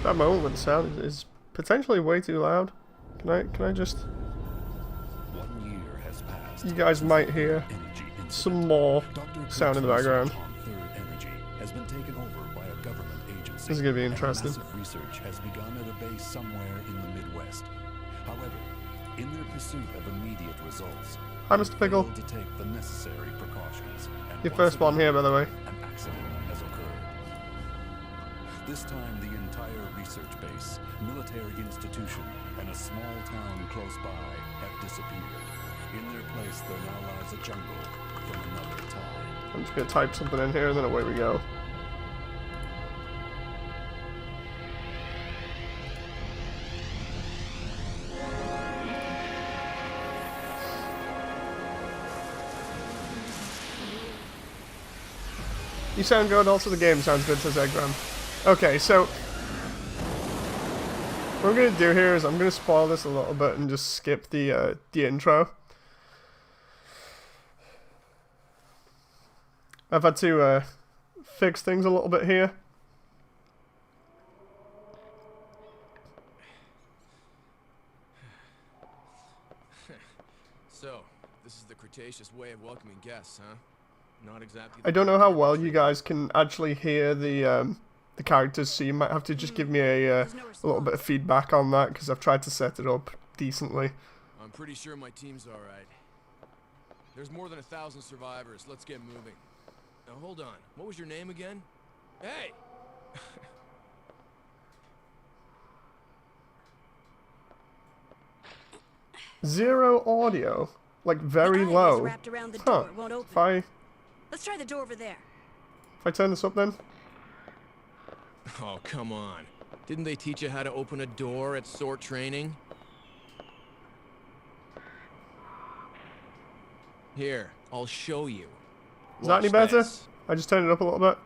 That moment with the sound is potentially way too loud. Can I just... 1 year has passed. You guys might hear some more sound in the background. Energy has been taken over by a government agency. This is gonna be interesting. Massive research has begun at a base somewhere in the Midwest. However, in their pursuit of immediate results, Hi, Mr. Pickle. failed to take the necessary precautions. And Your once first one again, here, by the way. An accident has occurred. This time, the entire research base, military institution, and a small town close by have disappeared. In their place, there now lies a jungle from another time. I'm just gonna type something in here and then away we go. You sound good, also the game sounds good, says Egram. Okay, so what I'm gonna do here is I'm gonna spoil this a little bit and just skip the intro. I've had to fix things a little bit here. So, this is the Cretaceous way of welcoming guests, huh? Not exactly. I don't know how well you guys can actually hear the characters, so you might have to just give me a little bit of feedback on that, because I've tried to set it up decently. I'm pretty sure my team's all right. There's more than 1,000 survivors. Let's get moving. Now hold on. What was your name again? Hey. Zero audio, like very low. Huh. Let's try the door over there. If I turn this up then? Oh, come on. Didn't they teach you how to open a door at SORT training? Here, I'll show you. Is that any better? I just turned it up a little bit.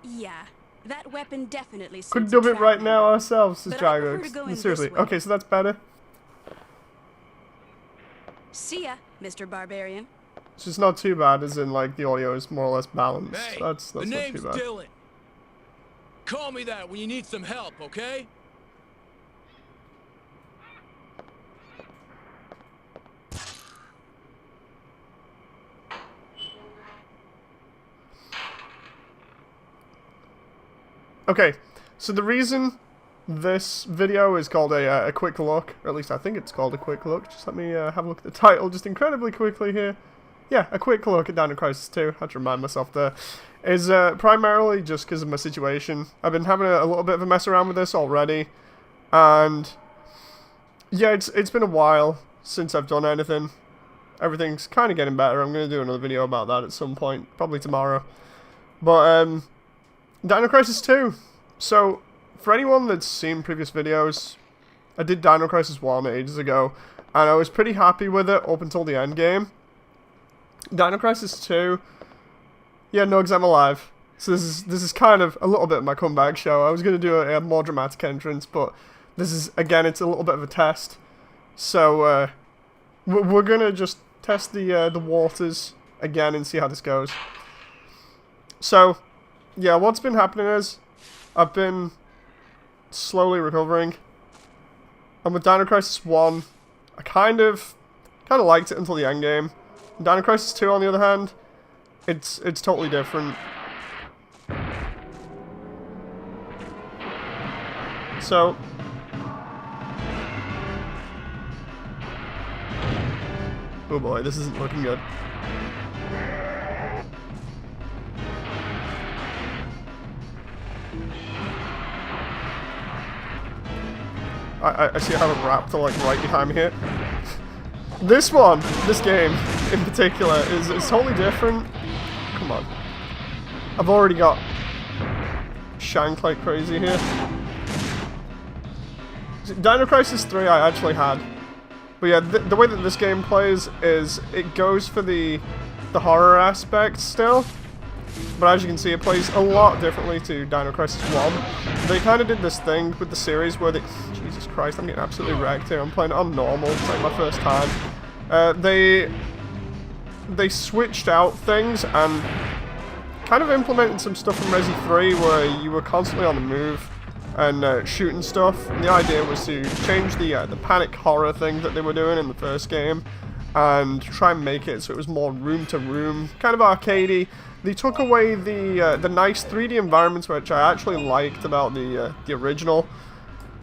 Yeah. That weapon definitely suits Could dub a it right trap now man. ourselves, says But I prefer to Jago. go in Seriously. this way. Okay, so that's better. See ya, Mr. Barbarian. It's just not too bad, as in, like, the audio is more or less balanced. Hey, That's the not name's too bad. Dylan. Call me that when you need some help, okay? Okay, so the reason this video is called a quick look, or at least I think it's called a quick look, just let me have a look at the title just incredibly quickly here. Yeah, a quick look at Dino Crisis 2, I had to remind myself there, is primarily just because of my situation. I've been having a little bit of a mess around with this already, and yeah, it's been a while since I've done anything. Everything's kind of getting better. I'm going to do another video about that at some point, probably tomorrow. But, Dino Crisis 2. So, for anyone that's seen previous videos, I did Dino Crisis 1 ages ago, and I was pretty happy with it up until the end game. Dino Crisis 2, yeah, no, because I'm alive. So this is kind of a little bit of my comeback show. I was going to do a more dramatic entrance, but this is, again, it's a little bit of a test. So, we're going to just test the waters again and see how this goes. So, yeah, what's been happening is I've been slowly recovering. And with Dino Crisis 1, I kind of liked it until the end game. Dino Crisis 2, on the other hand, it's totally different. So, oh boy, this isn't looking good. I see I have a raptor like right behind me here. This game in particular is totally different. Come on. I've already got shanked like crazy here. Dino Crisis 3 I actually had. But yeah, the way that this game plays is it goes for the horror aspect still. But as you can see, it plays a lot differently to Dino Crisis 1. They kind of did this thing with the series where they... Jesus Christ, I'm getting absolutely wrecked here. I'm playing it on normal. It's like my first time. They they switched out things and kind of implemented some stuff from Resi 3 where you were constantly on the move and shooting stuff. And the idea was to change the panic horror thing that they were doing in the first game and try and make it so it was more room to room, kind of arcadey. They took away the nice 3D environments, which I actually liked about the original,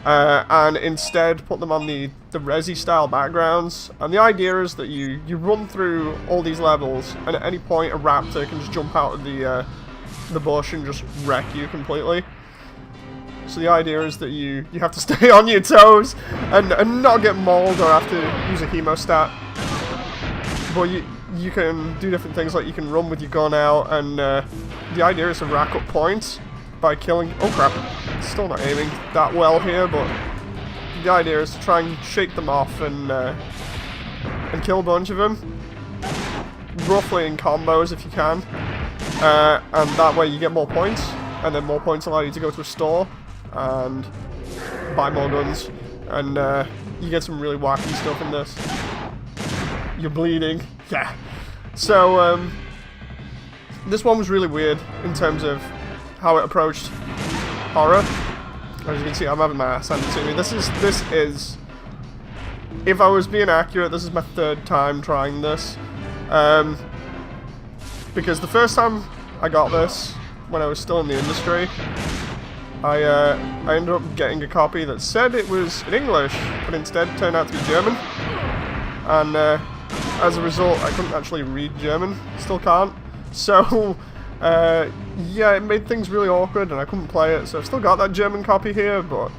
and instead put them on the Resi style backgrounds. And the idea is that you run through all these levels, and at any point a raptor can just jump out of the bush and just wreck you completely. So the idea is that you have to stay on your toes and not get mauled or have to use a hemostat. But you can do different things, like you can run with your gun out, and the idea is to rack up points by killing... Oh crap, still not aiming that well here, but the idea is to try and shake them off and kill a bunch of them, roughly in combos if you can, and that way you get more points, and then more points allow you to go to a store and buy more guns, and you get some really wacky stuff in this. You're bleeding. Yeah. So, this one was really weird in terms of how it approached horror. As you can see, I'm having my ass handed to me. This is, if I was being accurate, this is my third time trying this. Because the first time I got this, when I was still in the industry, I ended up getting a copy that said it was in English, but instead turned out to be German. And, as a result, I couldn't actually read German. Still can't. So, yeah, it made things really awkward and I couldn't play it. So I've still got that German copy here, but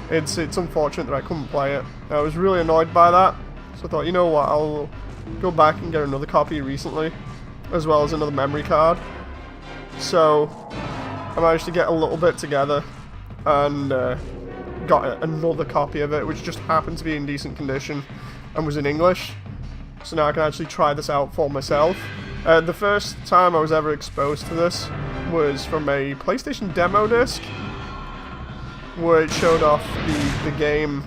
it's unfortunate that I couldn't play it. I was really annoyed by that. So I thought, you know what, I'll go back and get another copy recently, as well as another memory card. So I managed to get a little bit together and got another copy of it, which just happened to be in decent condition and was in English. So now I can actually try this out for myself. The first time I was ever exposed to this was from a PlayStation demo disc, where it showed off the game,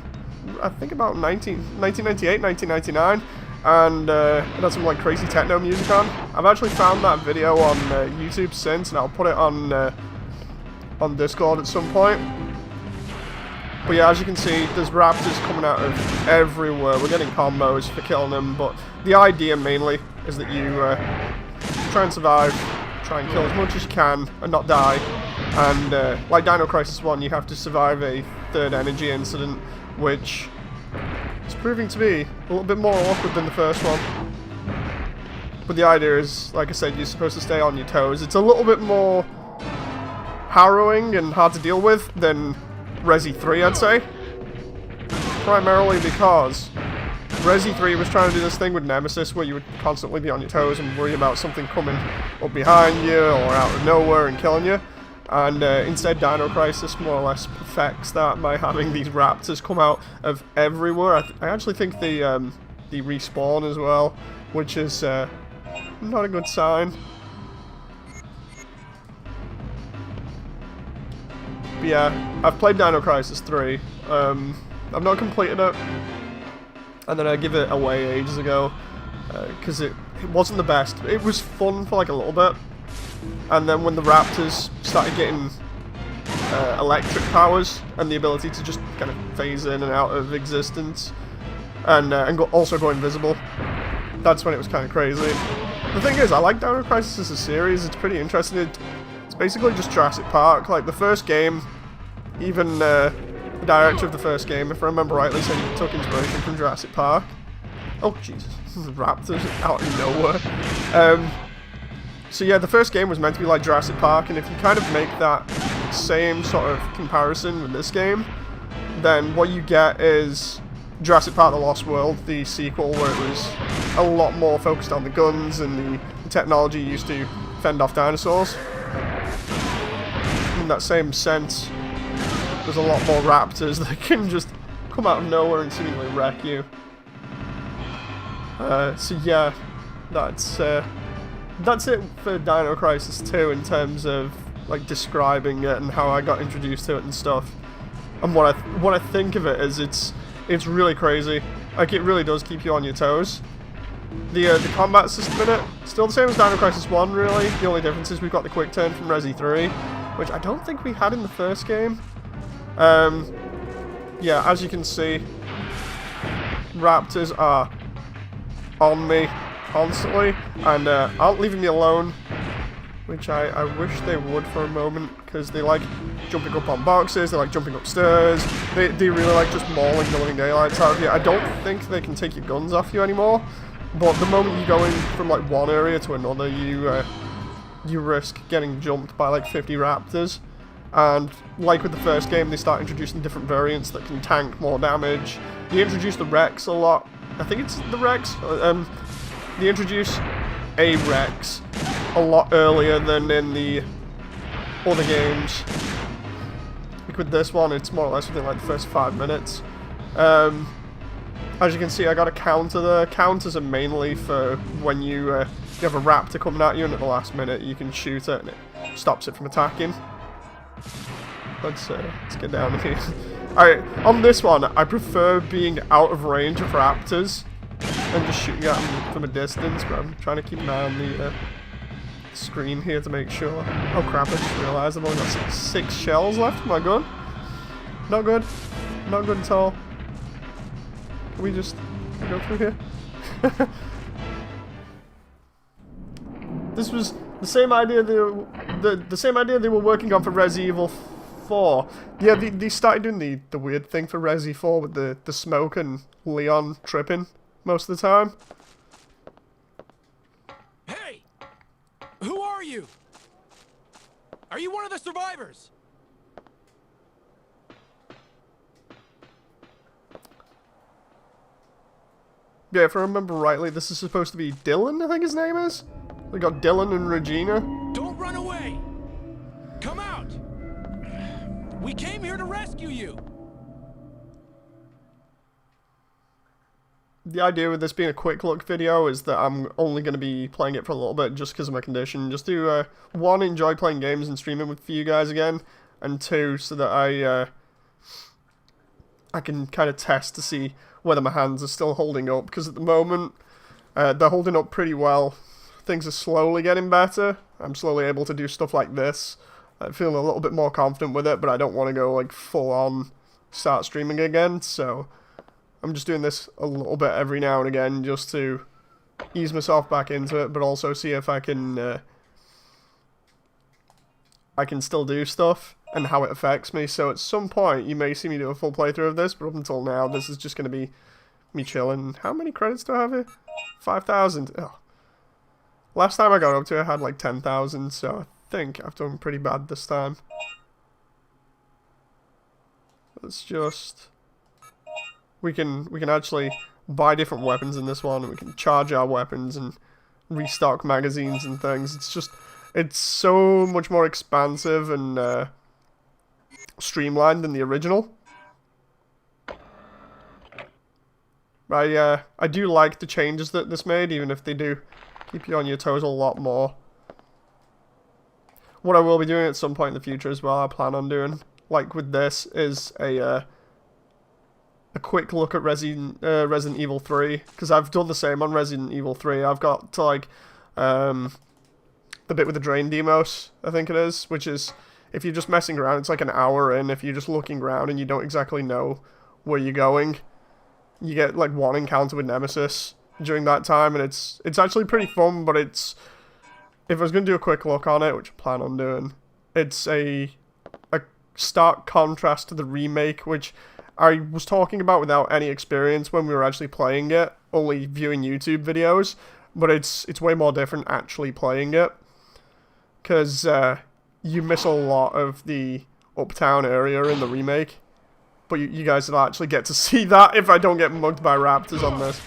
I think about 1998, 1999, and it had some like crazy techno music on. I've actually found that video on YouTube since, and I'll put it on Discord at some point. But yeah, as you can see, there's raptors coming out of everywhere. We're getting combos for killing them, but the idea mainly is that you try and survive, try and kill as much as you can, and not die. And like Dino Crisis 1, you have to survive a third energy incident, which is proving to be a little bit more awkward than the first one. But the idea is, like I said, you're supposed to stay on your toes. It's a little bit more harrowing and hard to deal with than Resi 3, I'd say. Primarily because Resi 3 was trying to do this thing with Nemesis where you would constantly be on your toes and worry about something coming up behind you or out of nowhere and killing you. And instead Dino Crisis more or less perfects that by having these raptors come out of everywhere. I actually think they respawn as well, which is not a good sign. But yeah, I've played Dino Crisis 3. I've not completed it, and then I gave it away ages ago because it wasn't the best. It was fun for like a little bit, and then when the raptors started getting electric powers and the ability to just kind of phase in and out of existence, and also go invisible, that's when it was kind of crazy. The thing is, I like Dino Crisis as a series. It's pretty interesting. It's basically just Jurassic Park. Like the first game, even the director of the first game, if I remember rightly, said he took inspiration from Jurassic Park. Oh Jesus, raptors out of nowhere. So yeah, the first game was meant to be like Jurassic Park, and if you kind of make that same sort of comparison with this game, then what you get is Jurassic Park: The Lost World, the sequel, where it was a lot more focused on the guns and the technology used to fend off dinosaurs. In that same sense, there's a lot more raptors that can just come out of nowhere and seemingly wreck you. So yeah, that's it for Dino Crisis 2 in terms of like describing it and how I got introduced to it and stuff. And what I think of it is it's really crazy. Like it really does keep you on your toes. The combat system in it, still the same as Dino Crisis 1, really. The only difference is we've got the quick turn from Resi 3, which I don't think we had in the first game. Yeah, as you can see, raptors are on me constantly, and aren't leaving me alone, which I wish they would for a moment, because they like jumping up on boxes, they like jumping upstairs, they really like just mauling the living daylights out of you. I don't think they can take your guns off you anymore, but the moment you go in from like one area to another, you risk getting jumped by like 50 raptors. And like with the first game, they start introducing different variants that can tank more damage. They introduce the Rex a lot. I think it's the Rex. They introduce a Rex a lot earlier than in the other games. Like with this one, it's more or less within like the first 5 minutes. As you can see, I got a counter there. Counters are mainly for when you have a raptor coming at you, and at the last minute you can shoot it and it stops it from attacking. Let's get down here. Alright, on this one, I prefer being out of range of raptors and just shooting at them from a distance, but I'm trying to keep an eye on the screen here to make sure. Oh crap, I just realised I've only got six shells left in my gun. Not good. Not good at all. Can we just go through here? This was the same idea the same idea they were working on for Resident Evil 4. Yeah, they started doing the weird thing for Resi 4 with the smoke and Leon tripping most of the time. Hey! Who are you? Are you one of the survivors? Yeah, if I remember rightly, this is supposed to be Dylan, I think his name is. We got Dylan and Regina. Don't run away! Come out! We came here to rescue you! The idea with this being a quick look video is that I'm only going to be playing it for a little bit just because of my condition. Just to, one, enjoy playing games and streaming with you guys again, and two, so that I can kind of test to see whether my hands are still holding up, because at the moment, they're holding up pretty well. Things are slowly getting better. I'm slowly able to do stuff like this. I'm feeling a little bit more confident with it, but I don't want to go like full on start streaming again, so I'm just doing this a little bit every now and again just to ease myself back into it, but also see if I can still do stuff and how it affects me. So at some point you may see me do a full playthrough of this, but up until now this is just going to be me chilling. How many credits do I have here? 5,000. Oh. Last time I got up to it I had like 10,000, so I think I've done pretty bad this time. Let's just... We can actually buy different weapons in this one, and we can charge our weapons and restock magazines and things. It's so much more expansive and streamlined than the original. I do like the changes that this made, even if they do keep you on your toes a lot more. What I will be doing at some point in the future as well, I plan on doing, like with this, is a quick look at Resident Evil 3, because I've done the same on Resident Evil 3. I've got to like the bit with the drain demos, I think it is, which is, if you're just messing around, it's like an hour in. If you're just looking around and you don't exactly know where you're going, you get like one encounter with Nemesis during that time, and it's actually pretty fun. But if I was going to do a quick look on it, which I plan on doing, it's a stark contrast to the remake, which I was talking about without any experience when we were actually playing it, only viewing YouTube videos, but it's way more different actually playing it, because you miss a lot of the uptown area in the remake, but you guys will actually get to see that if I don't get mugged by raptors on this.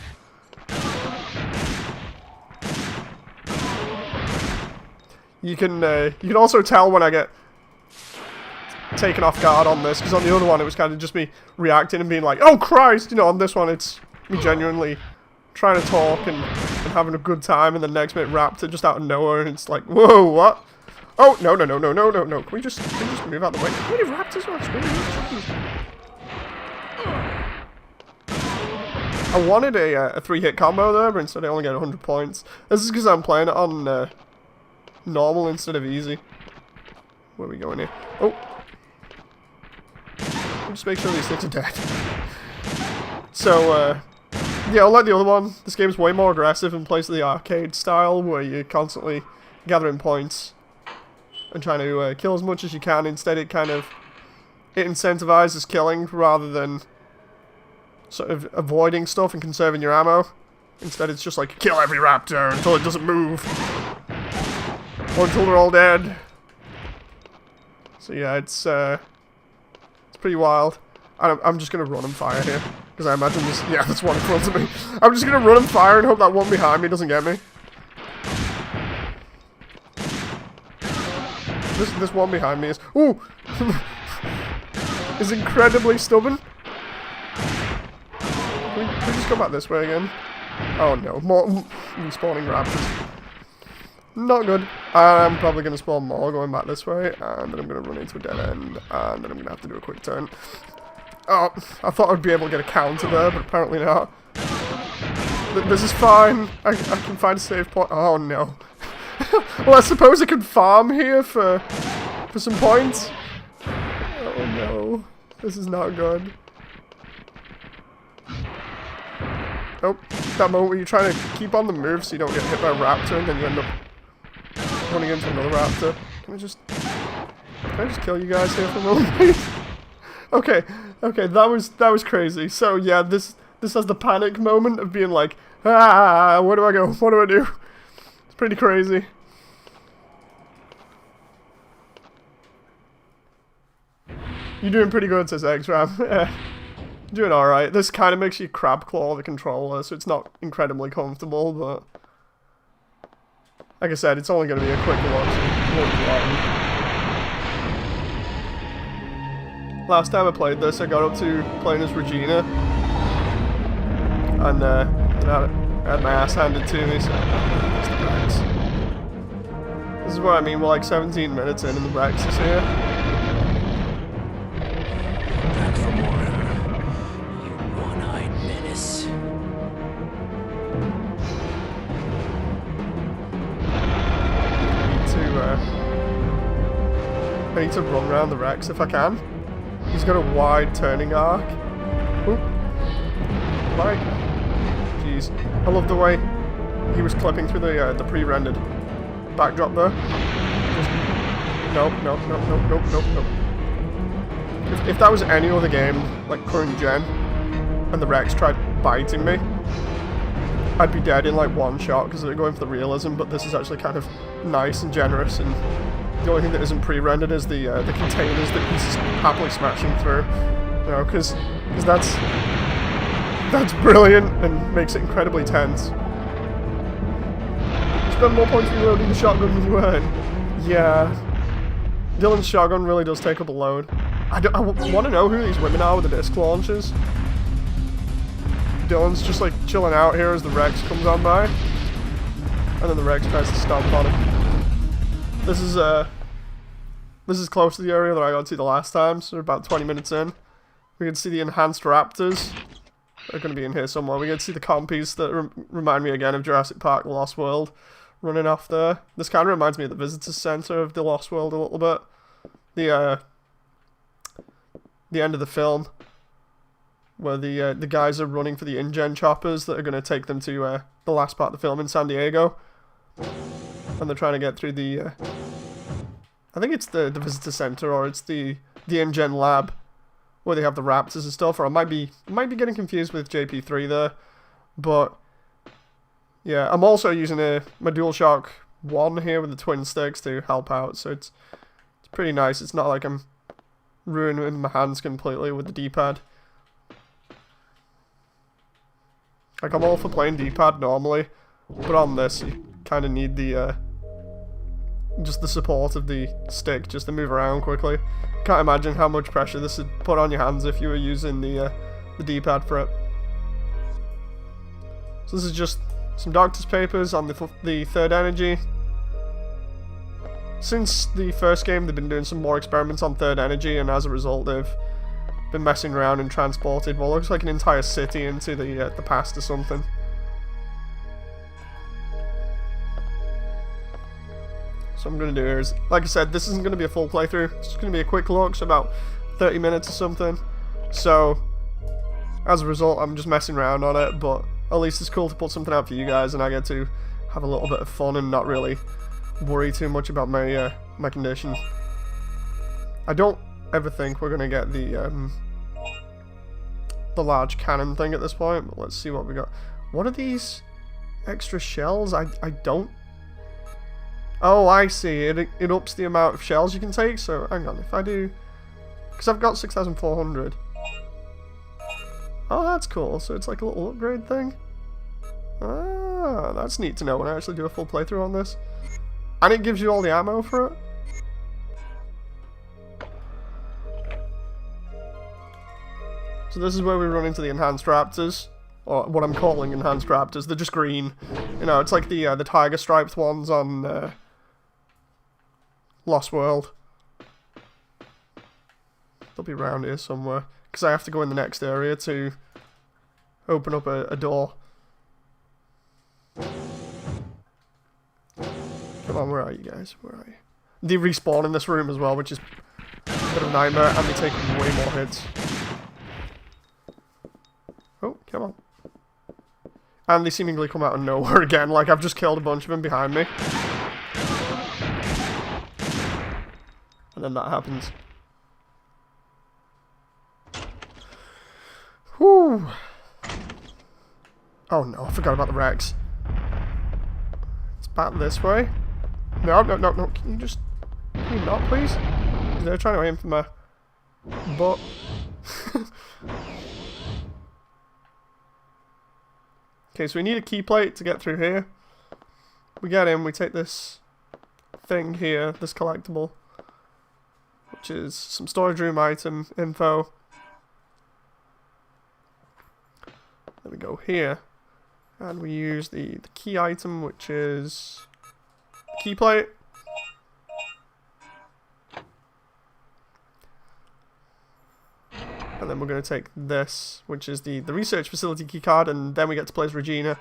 You can also tell when I get taken off guard on this, because on the other one it was kind of just me reacting and being like, oh Christ, you know. On this one it's me genuinely trying to talk and having a good time, and the next minute raptor just out of nowhere, and it's like, whoa, what? Oh, no, can we just move out the way? How many raptors are on screen? I wanted a 3-hit combo there, but instead I only get 100 points. This is because I'm playing it on normal instead of easy. Where are we going here? Oh! Just make sure these things are dead. So, yeah, unlike the other one, this game's way more aggressive in place of the arcade style, where you're constantly gathering points and trying to kill as much as you can. Instead, it incentivizes killing rather than sort of avoiding stuff and conserving your ammo. Instead, it's just like, kill every raptor until it doesn't move. Or until they're all dead. So yeah, it's pretty wild. I'm just gonna run and fire here. Because I imagine this... Yeah, there's one in front of me. I'm just gonna run and fire and hope that one behind me doesn't get me. This one behind me is... Ooh! is incredibly stubborn. Can we just go back this way again? Oh no, more spawning raptors. Not good. I'm probably going to spawn more going back this way, and then I'm going to run into a dead end, and then I'm going to have to do a quick turn. Oh, I thought I'd be able to get a counter there, but apparently not. This is fine. I can find a save point. Oh no. Well, I suppose I could farm here for some points. Oh no. This is not good. Oh, that moment where you're trying to keep on the move so you don't get hit by a raptor, and then you end up running into another raptor. Can I just kill you guys here for a moment, please? Okay, that was crazy. So yeah, this has the panic moment of being like, ah, where do I go? What do I do? It's pretty crazy. You're doing pretty good, says X-Ram. Doing alright. This kind of makes you crab claw the controller, so it's not incredibly comfortable, but... Like I said, it's only going to be a quick watch. Last time I played this, I got up to playing as Regina. And I had my ass handed to me, so that's the Rex. This is what I mean, we're like 17 minutes in and the Rex is here. Back for more, you one-eyed menace. I need to run around the Rex if I can. He's got a wide turning arc. Oop. Right. Jeez. I love the way he was clipping through the pre-rendered backdrop there. Nope. If that was any other game, like current gen, and the Rex tried biting me, I'd be dead in like one shot because they're going for the realism, but this is actually kind of nice and generous, and the only thing that isn't pre-rendered is the containers that he's happily smashing through. You know, because that's brilliant and makes it incredibly tense. You spend more points reloading the shotgun than you earn. Yeah. Dylan's shotgun really does take up a load. I want to know who these women are with the disc launchers. Dylan's just like chilling out here as the Rex comes on by. And then the Rex tries to stomp on him. This is close to the area that I got to the last time, so we're about 20 minutes in. We can see the enhanced raptors. They're going to be in here somewhere. We can see the compies that remind me again of Jurassic Park The Lost World running off there. This kind of reminds me of the visitor center of The Lost World a little bit. The end of the film, where the guys are running for the InGen choppers that are going to take them to the last part of the film in San Diego. And they're trying to get through the... I think it's the visitor center, or it's the InGen lab, where they have the raptors and stuff, or I might be getting confused with JP3 there. But, yeah, I'm also using my DualShock 1 here with the twin sticks to help out, so it's pretty nice. It's not like I'm ruining my hands completely with the D-pad. Like, I'm all for playing D-pad normally, but on this, you kind of need the, just the support of the stick just to move around quickly. Can't imagine how much pressure this would put on your hands if you were using the D-pad for it. So this is just some doctor's papers on the third energy. Since the first game, they've been doing some more experiments on third energy, and as a result, they've been messing around and transported what looks like an entire city into the past or something. So what I'm going to do here is, like I said, this isn't going to be a full playthrough. It's just going to be a quick look, so about 30 minutes or something. So, as a result, I'm just messing around on it, but at least it's cool to put something out for you guys, and I get to have a little bit of fun and not really worry too much about my my condition. I don't ever think we're going to get the large cannon thing at this point, but let's see what we got. What are these extra shells? I don't... Oh, I see. It ups the amount of shells you can take. So, hang on. If I do... Because I've got 6,400. Oh, that's cool. So it's like a little upgrade thing. Ah, that's neat to know when I actually do a full playthrough on this. And it gives you all the ammo for it. So this is where we run into the enhanced raptors. Or what I'm calling enhanced raptors. They're just green. You know, it's like the tiger striped ones on... Lost World. They'll be around here somewhere. Because I have to go in the next area to open up a door. Come on, where are you guys? Where are you? They respawn in this room as well, which is a bit of a nightmare, and they take way more hits. Oh, come on. And they seemingly come out of nowhere again, like I've just killed a bunch of them behind me. And then that happens. Whew. Oh no, I forgot about the Rex. It's back this way. No. Can you not, please? They're trying to aim for my butt. Okay, so we need a key plate to get through here. We get in, we take this thing here, this collectible, which is some storage room item info. Then we go here, and we use the key item, which is the key plate. And then we're going to take this, which is the research facility key card, and then we get to place Regina.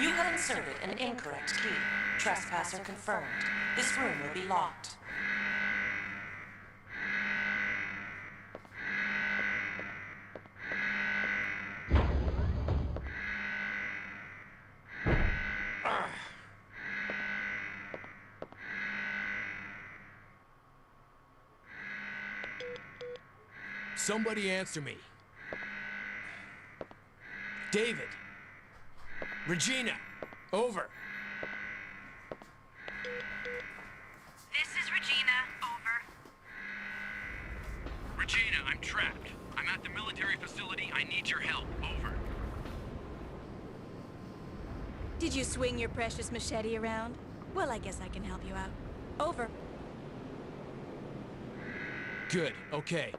You have inserted an incorrect key. Trespasser confirmed. This room will be locked. Somebody answer me. David. Regina. Over. This is Regina. Over. Regina, I'm trapped. I'm at the military facility. I need your help. Over. Did you swing your precious machete around? Well, I guess I can help you out. Over. Good. Okay.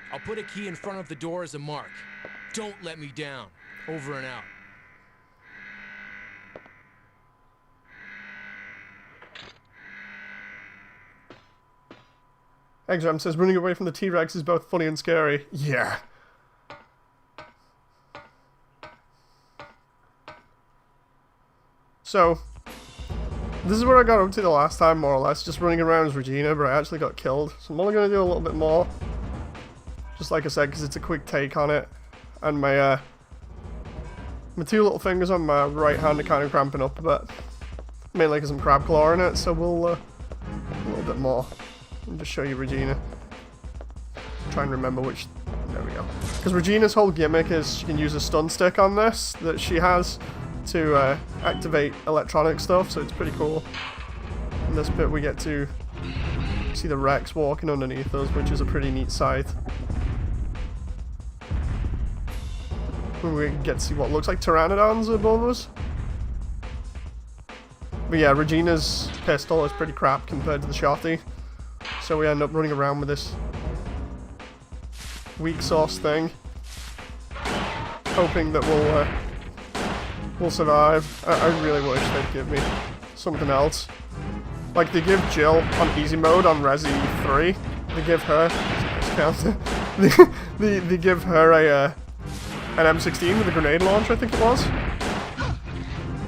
I'll put a key in front of the door as a mark. Don't let me down. Over and out. Exam says running away from the T-Rex is both funny and scary. Yeah. So, this is where I got up to the last time, more or less, just running around as Regina, but I actually got killed. So I'm only going to do a little bit more. Just like I said, because it's a quick take on it. And my two little fingers on my right hand are kind of cramping up a bit. Mainly because I'm crab clawing it, so we'll a little bit more. And just show you Regina. Try and remember which... There we go. Because Regina's whole gimmick is she can use a stun stick on this that she has to activate electronic stuff, so it's pretty cool. In this bit we get to see the Rex walking underneath us, which is a pretty neat sight. We get to see what looks like pteranodons above us. But yeah, Regina's pistol is pretty crap compared to the shotty. So we end up running around with this weak sauce thing, hoping that we'll survive. I really wish they'd give me something else. Like they give Jill on easy mode on Resi 3, give her they give her a an M16 with a grenade launcher, I think it was.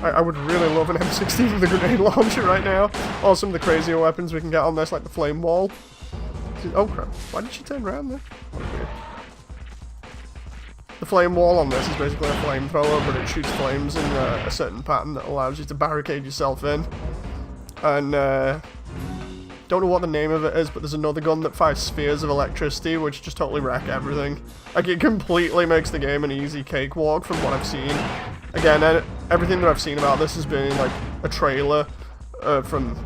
I would really love an M16 with a grenade launcher right now. Or some of the crazier weapons we can get on this, like the flame wall. Oh crap, why did she turn around there? That was weird. The flame wall on this is basically a flamethrower, but it shoots flames in a certain pattern that allows you to barricade yourself in. And, don't know what the name of it is, but there's another gun that fires spheres of electricity, which just totally wreck everything. Like, it completely makes the game an easy cakewalk from what I've seen. Again, everything that I've seen about this has been, like, a trailer from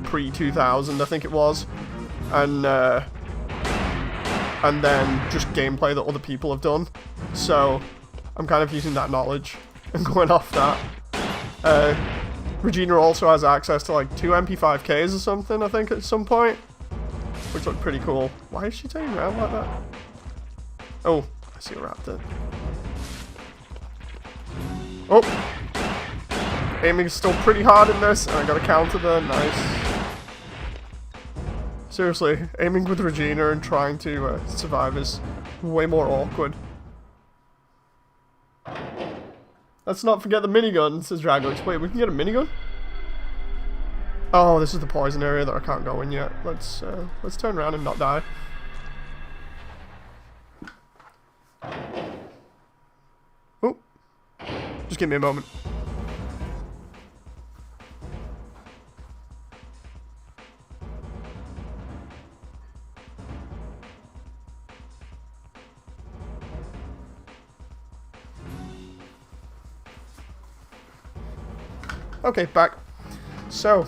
pre-2000, I think it was. And then just gameplay that other people have done. So, I'm kind of using that knowledge and going off that. Regina also has access to like 2 MP5Ks or something, I think, at some point. Which look pretty cool. Why is she turning around like that? Oh, I see a raptor. Oh! Aiming is still pretty hard in this, and I got a counter there, nice. Seriously, aiming with Regina and trying to survive is way more awkward. Let's not forget the minigun, says Dragox. Wait, we can get a minigun? Oh, this is the poison area that I can't go in yet. Let's turn around and not die. Oh. Just give me a moment. Okay, back. So,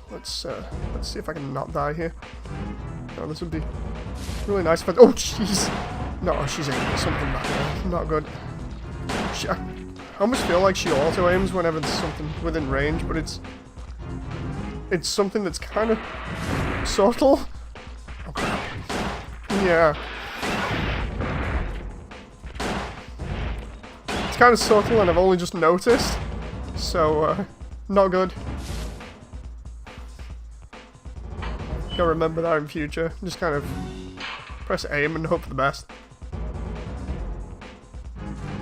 let's see if I can not die here. No, this would be really nice if I... Oh, jeez! No, she's aiming at something back there. Not good. I almost feel like she auto-aims whenever there's something within range, but it's something that's kind of subtle. Oh, crap. Yeah. It's kind of subtle, and I've only just noticed. So, not good. Gotta remember that in future. Just kind of press aim and hope for the best.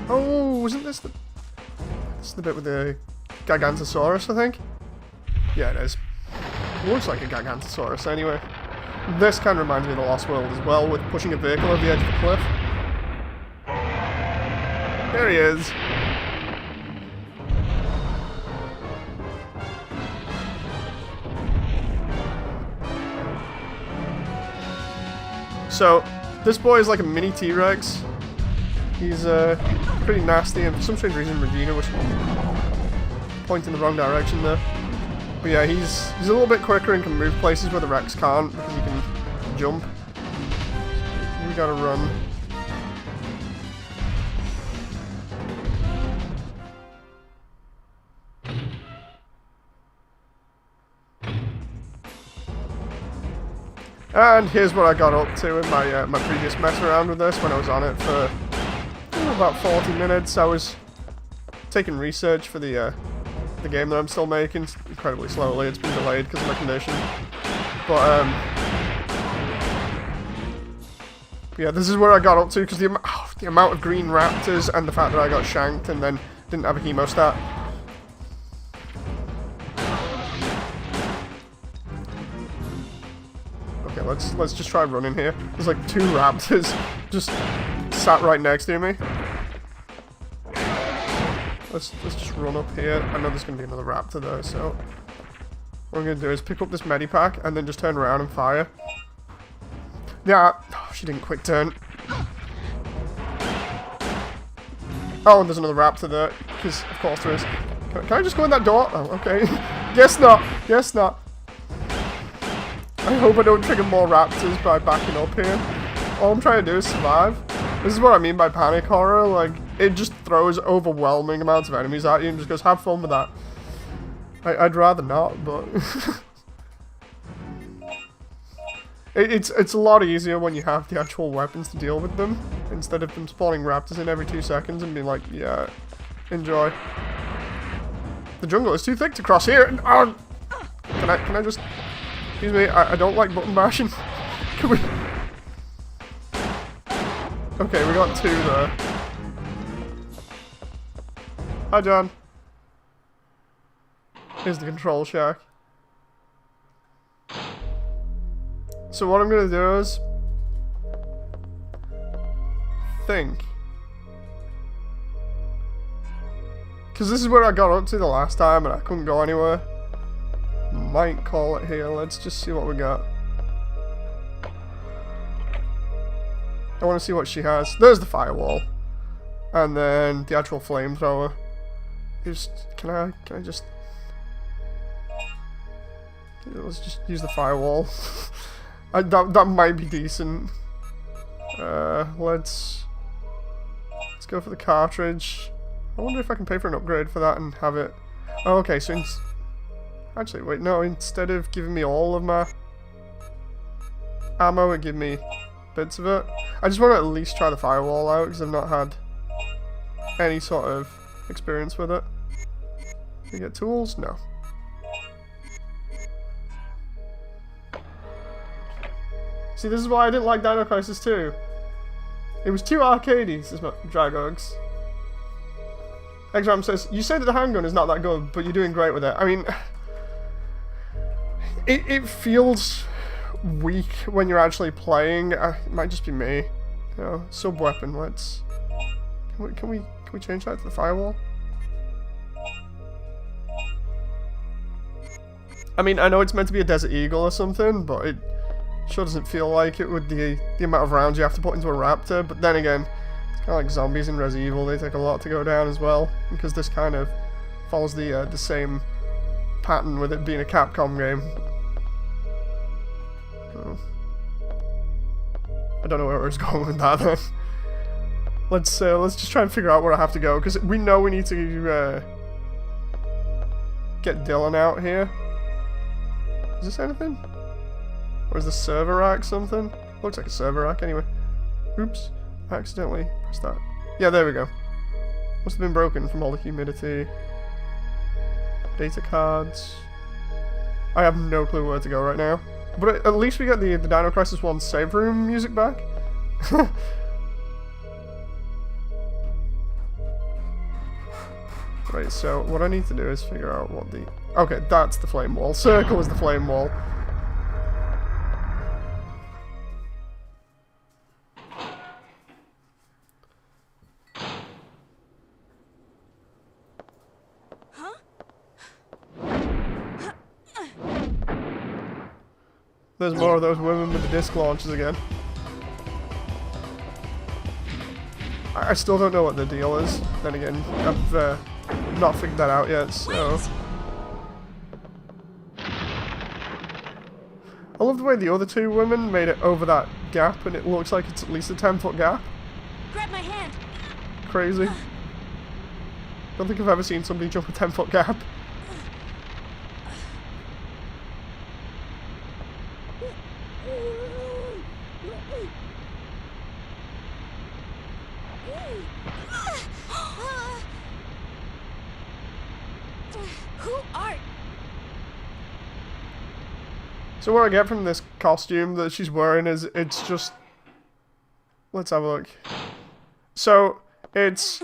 Oh, isn't this the... This is the bit with the Gigantosaurus, I think? Yeah, it is. It looks like a Gigantosaurus anyway. This kind of reminds me of The Lost World as well, with pushing a vehicle over the edge of the cliff. There he is. So, this boy is like a mini T-Rex. He's pretty nasty, and for some strange reason Regina was pointing in the wrong direction there. But yeah, he's a little bit quicker and can move places where the Rex can't, because he can jump. We gotta run. And here's what I got up to in my my previous mess around with this when I was on it for about 40 minutes. I was taking research for the game that I'm still making incredibly slowly. It's been delayed because of my condition. But yeah, this is where I got up to because the amount of green raptors and the fact that I got shanked and then didn't have a hemostat. Okay, let's just try running here. There's like 2 raptors just sat right next to me. Let's just run up here. I know there's gonna be another raptor though, so what I'm gonna do is pick up this medipack and then just turn around and fire. Yeah, oh, she didn't quick turn. Oh, and there's another raptor there, because of course there is. Can I just go in that door? Oh, okay. Guess not. Guess not. I hope I don't trigger more raptors by backing up here. All I'm trying to do is survive. This is what I mean by panic horror. Like, it just throws overwhelming amounts of enemies at you and just goes, have fun with that. I'd rather not, but... it's a lot easier when you have the actual weapons to deal with them, instead of them spawning raptors in every 2 seconds and being like, yeah, enjoy. The jungle is too thick to cross here. Oh, can I just... Excuse me, I don't like button bashing. Can we... Okay, we got 2 there. Hi, John. Here's the control shack. So what I'm gonna do is... think. Because this is where I got up to the last time and I couldn't go anywhere. Might call it here. Let's just see what we got. I want to see what she has. There's the firewall. And then the actual flamethrower. Can I just... Let's just use the firewall. That might be decent. Let's go for the cartridge. I wonder if I can pay for an upgrade for that and have it... Oh, okay, so... Actually, wait, no, instead of giving me all of my ammo, it give me bits of it. I just want to at least try the firewall out, because I've not had any sort of experience with it. You get tools? No. See, this is why I didn't like Dino Crisis 2. It was too arcadey, says Dragogs. Exram says, you say that the handgun is not that good, but you're doing great with it. I mean, it feels weak when you're actually playing. It might just be me. You know, sub-weapon, let's... Can we change that to the firewall? I mean, I know it's meant to be a Desert Eagle or something, but it sure doesn't feel like it with the amount of rounds you have to put into a Raptor. But then again, it's kind of like zombies in Resident Evil. They take a lot to go down as well, because this kind of follows the same pattern with it being a Capcom game. Oh. I don't know where I was going with that then. Let's just try and figure out where I have to go, because we know we need to get Dylan out here. Is this anything? Or is the server rack something? Looks like a server rack anyway. Oops, I accidentally pressed that. Yeah, there we go. Must have been broken from all the humidity. Data cards. I have no clue where to go right now. But at least we got the Dino Crisis 1 save room music back. Right, so what I need to do is figure out what the... Okay, that's the flame wall. Circle is the flame wall. There's more of those women with the disc launchers again. I still don't know what the deal is. Then again, I've not figured that out yet, so... I love the way the other 2 women made it over that gap, and it looks like it's at least a 10-foot gap. Grab my hand. Crazy. Don't think I've ever seen somebody jump a 10-foot gap. Who are... So what I get from this costume that she's wearing is, it's just... Let's have a look. So, it's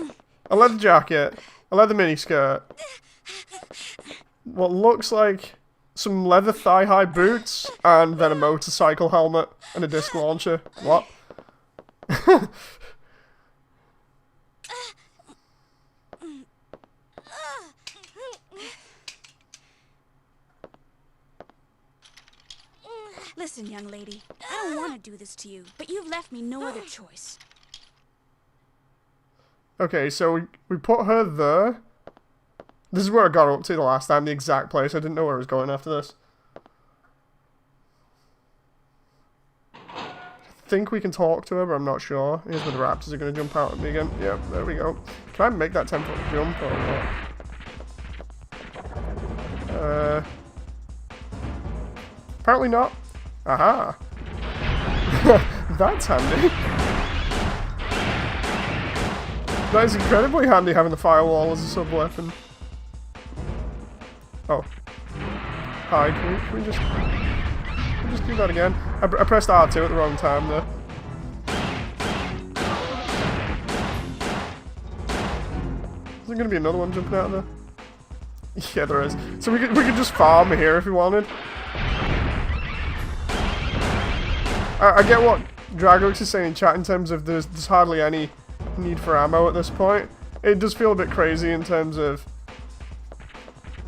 a leather jacket, a leather miniskirt, what looks like some leather thigh-high boots, and then a motorcycle helmet and a disc launcher. What? Listen, young lady, I don't want to do this to you, but you've left me no other choice. Okay, so we put her there. This is where I got up to the last time, the exact place. I didn't know where I was going after this. I think we can talk to her, but I'm not sure. Here's where the raptors are going to jump out at me again. Yep, there we go. Can I make that 10-foot jump or what? Apparently not. Aha! That's handy. That is incredibly handy having the firewall as a sub-weapon. Oh. Hi, can we just... We'll just do that again. I pressed R2 at the wrong time there. Is there going to be another one jumping out of there? Yeah, there is. So we could just farm here if we wanted. I get what Dragox is saying in chat in terms of there's hardly any need for ammo at this point. It does feel a bit crazy in terms of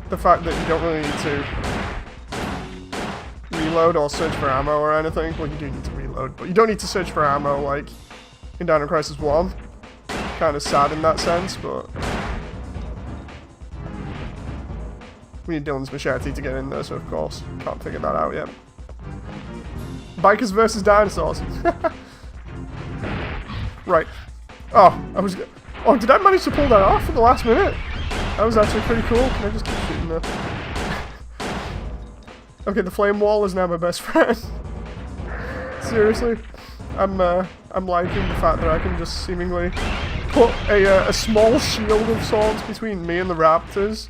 the fact that you don't really need to reload or search for ammo or anything. Well, you do need to reload, but you don't need to search for ammo like in Dino Crisis 1. Kind of sad in that sense, but we need Dylan's machete to get in there, so of course, can't figure that out yet. Bikers versus dinosaurs. Right. Oh, did I manage to pull that off at the last minute? That was actually pretty cool. Can I just keep shooting there? Okay, the flame wall is now my best friend. Seriously. I'm liking the fact that I can just seemingly put a small shield of sorts between me and the raptors.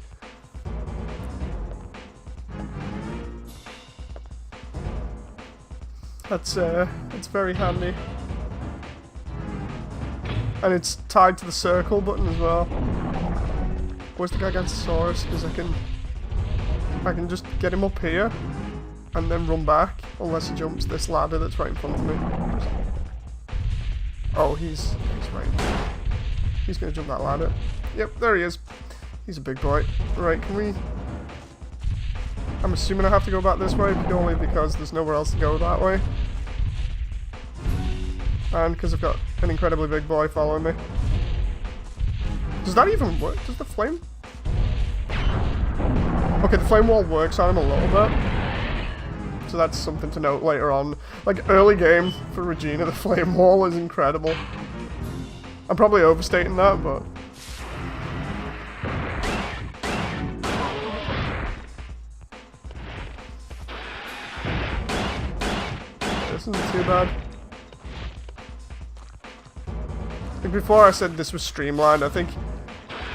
That's very handy. And it's tied to the circle button as well. Where's the Gigantosaurus? Because I can just get him up here and then run back, unless he jumps this ladder that's right in front of me. Oh, he's right. He's gonna jump that ladder. Yep, there he is. He's a big boy. Right, can we... I'm assuming I have to go back this way, purely because there's nowhere else to go that way. And because I've got an incredibly big boy following me. Does that even work? Does the flame... Okay, the flame wall works on him a little bit. So that's something to note later on. Like, early game for Regina, the flame wall is incredible. I'm probably overstating that, but... This isn't too bad. Like before I said this was streamlined, I think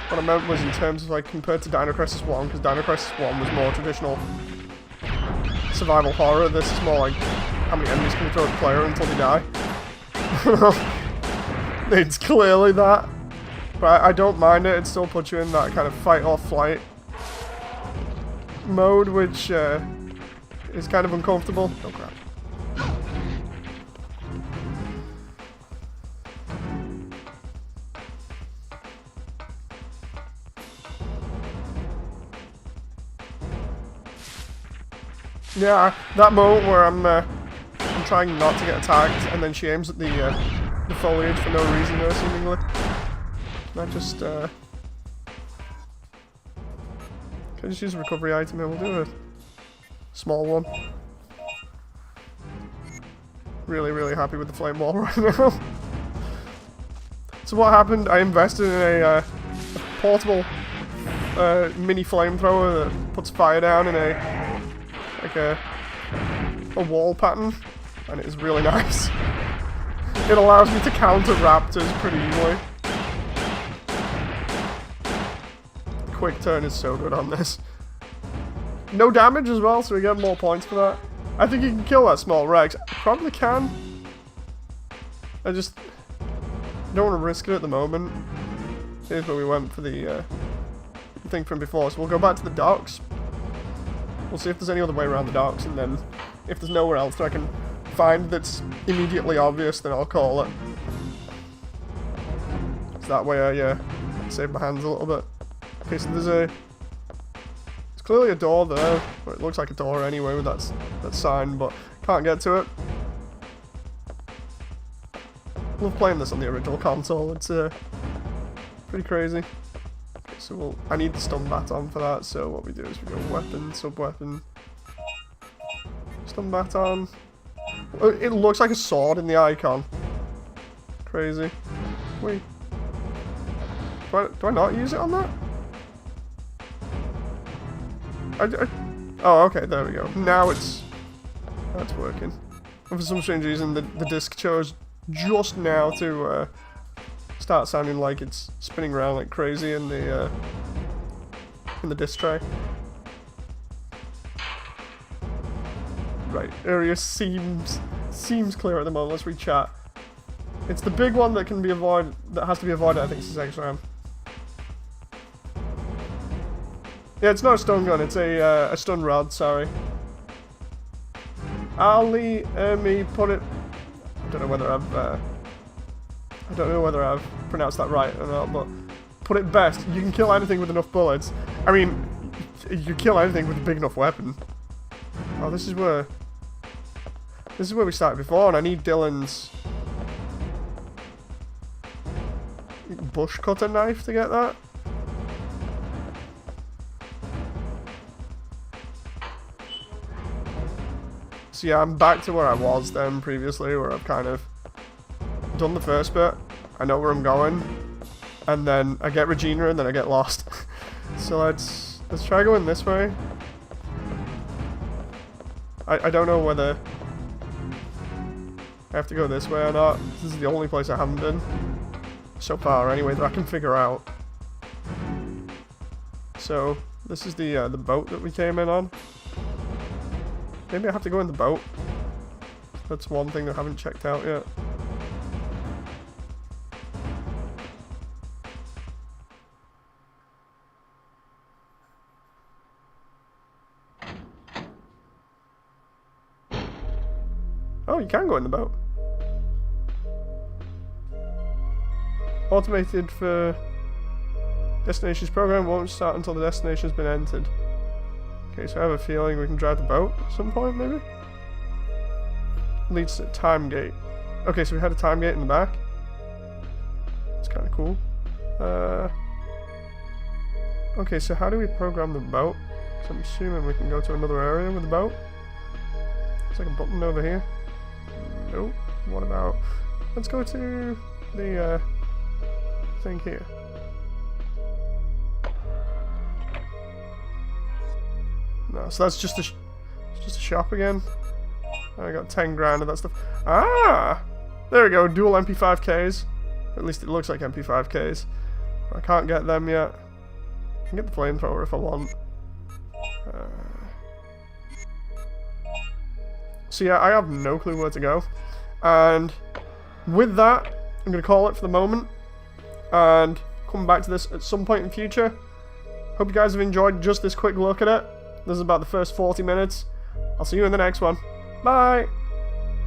what I meant was in terms of like compared to Dino Crisis 1, because Dino Crisis 1 was more traditional survival horror. This is more like how many enemies can you throw at the player until they die. It's clearly that, but I don't mind it. It still puts you in that kind of fight or flight mode, which is kind of uncomfortable. Oh crap. Yeah, that moment where I'm trying not to get attacked, and then she aims at the foliage for no reason there, seemingly. Can I just, can I just use a recovery item here? We'll do a small one. Really, really happy with the flame wall right now. So what happened, I invested in a portable mini flamethrower that puts fire down in like a wall pattern, and it is really nice. It allows me to counter raptors pretty easily. The quick turn is so good on this. No damage as well, so we get more points for that. I think you can kill that small Rex. Probably can. I just don't want to risk it at the moment. Here's where we went for the thing from before, so we'll go back to the docks. We'll see if there's any other way around the docks, and then if there's nowhere else that I can find that's immediately obvious, then I'll call it. So that way I save my hands a little bit. Okay, so there's clearly a door there, or it looks like a door anyway with that sign, but can't get to it. Love playing this on the original console. It's pretty crazy. So I need the stun baton for that, so what we do is we go weapon, sub-weapon, stun baton. It looks like a sword in the icon. Crazy. Wait. Do I not use it on that? Oh, okay, there we go. Now it's working. And for some strange reason, the disc chose just now to start sounding like it's spinning around like crazy in the disc tray. Right, area seems clear at the moment. Let's read chat. It's the big one that can be avoided, that has to be avoided, I think, it's 6 RAM. Yeah, it's not a stun gun, it's a stun rod, sorry. Ali, me, put it... I don't know whether I've pronounced that right or not, but put it best. You can kill anything with enough bullets. I mean, you kill anything with a big enough weapon. Oh, this is where we started before, and I need Dylan's bush cutter knife to get that. So yeah, I'm back to where I was then previously, where I've kind of done the first bit. I know where I'm going, and then I get Regina, and then I get lost. So let's try going this way. I don't know whether I have to go this way or not. This is the only place I haven't been so far, anyway, that I can figure out. So this is the boat that we came in on. Maybe I have to go in the boat. That's one thing that I haven't checked out yet. Oh, you can go in the boat. Automated for destinations program won't start until the destination has been entered. Okay, so I have a feeling we can drive the boat at some point, maybe? Leads to a time gate. Okay, so we had a time gate in the back. It's kind of cool. Okay, so how do we program the boat? So I'm assuming we can go to another area with the boat. There's like a button over here. Nope. What about... Let's go to the thing here. No, so that's just a shop again. I got 10 grand of that stuff. Ah! There we go, dual MP5Ks. At least it looks like MP5Ks. I can't get them yet. I can get the flamethrower if I want. So yeah, I have no clue where to go. And with that, I'm going to call it for the moment. And come back to this at some point in the future. Hope you guys have enjoyed just this quick look at it. This is about the first 40 minutes. I'll see you in the next one. Bye!